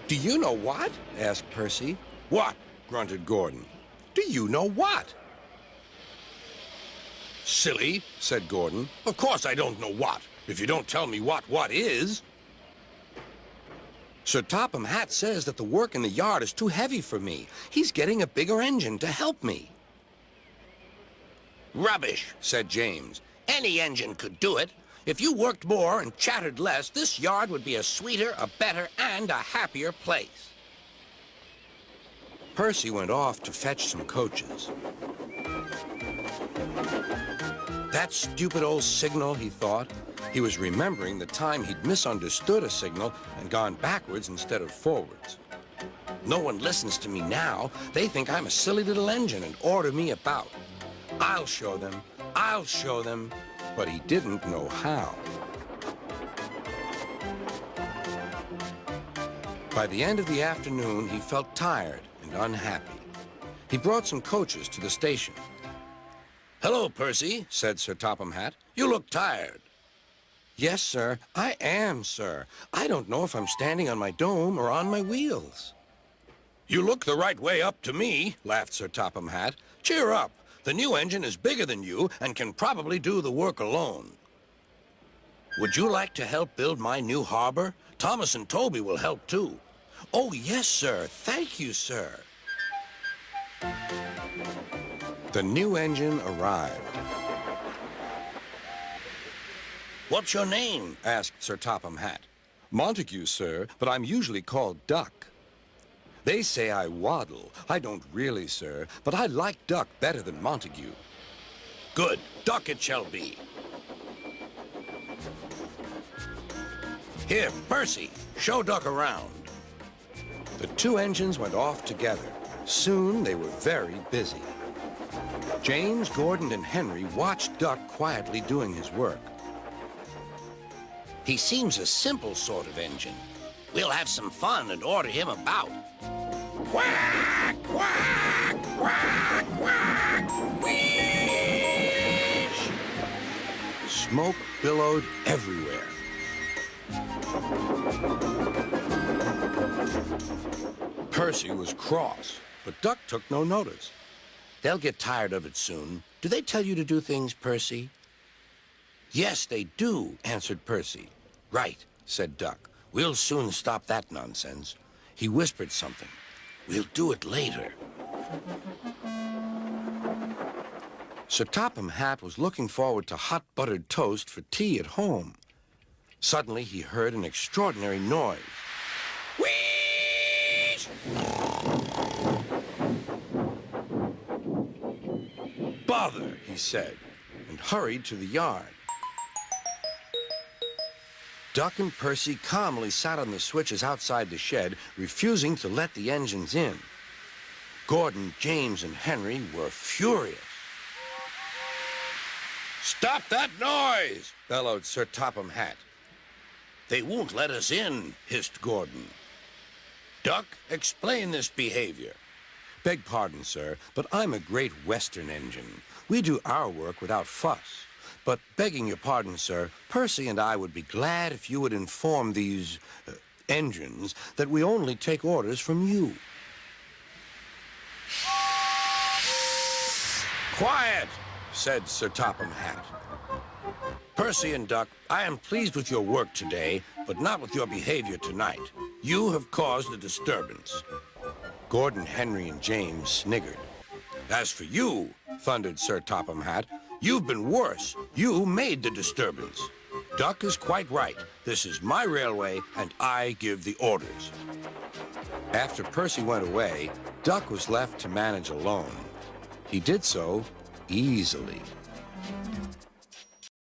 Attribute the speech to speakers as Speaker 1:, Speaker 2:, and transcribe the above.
Speaker 1: Do you know what? Asked Percy. What? Grunted Gordon. Do you know what? Silly, said Gordon. Of course I don't know what, if you don't tell me what is. Sir Topham Hatt says that the work in the yard is too heavy for me. He's getting a bigger engine to help me. Rubbish, said James. Any engine could do it. If you worked more and chattered less, this yard would be a sweeter, a better, and a happier place. Percy went off to fetch some coaches. That stupid old signal, he thought. He was remembering the time he'd misunderstood a signal and gone backwards instead of forwards. No one listens to me now. They think I'm a silly little engine and order me about. I'll show them. I'll show them. But he didn't know how. By the end of the afternoon, he felt tired and unhappy. He brought some coaches to the station. Hello, Percy, said Sir Topham Hatt. You look tired. Yes, sir. I am, sir. I don't know if I'm standing on my dome or on my wheels. You look the right way up to me, laughed Sir Topham Hatt. Cheer up. The new engine is bigger than you and can probably do the work alone. Would you like to help build my new harbor? Thomas and Toby will help too. Oh, yes, sir. Thank you, sir. The new engine arrived. What's your name? Asked Sir Topham Hatt. Montague, sir, but I'm usually called Duck. They say I waddle. I don't really, sir, but I like Duck better than Montague. Good. Duck it shall be. Here, Percy, show Duck around. The two engines went off together. Soon they were very busy. James, Gordon, and Henry watched Duck quietly doing his work. He seems a simple sort of engine. We'll have some fun and order him about. Quack, quack, quack, quack, whoosh! Smoke billowed everywhere. Percy was cross, but Duck took no notice. They'll get tired of it soon. Do they tell you to do things, Percy? Yes, they do, answered Percy. Right, said Duck. We'll soon stop that nonsense. He whispered something. We'll do it later. Sir Topham Hatt was looking forward to hot buttered toast for tea at home. Suddenly, he heard an extraordinary noise. Wheeze! Bother, he said, and hurried to the yard. Duck and Percy calmly sat on the switches outside the shed, refusing to let the engines in. Gordon, James, and Henry were furious. Stop that noise! Bellowed Sir Topham Hatt. They won't let us in, hissed Gordon. Duck, explain this behavior. Beg pardon, sir, but I'm a great Western engine. We do our work without fuss. But begging your pardon, sir, Percy and I would be glad if you would inform these engines that we only take orders from you. Quiet, said Sir Topham Hatt. Percy and Duck, I am pleased with your work today, but not with your behavior tonight. You have caused a disturbance. Gordon, Henry, and James sniggered. As for you, thundered Sir Topham Hatt, you've been worse. You made the disturbance. Duck is quite right. This is my railway, and I give the orders. After Percy went away, Duck was left to manage alone. He did so easily.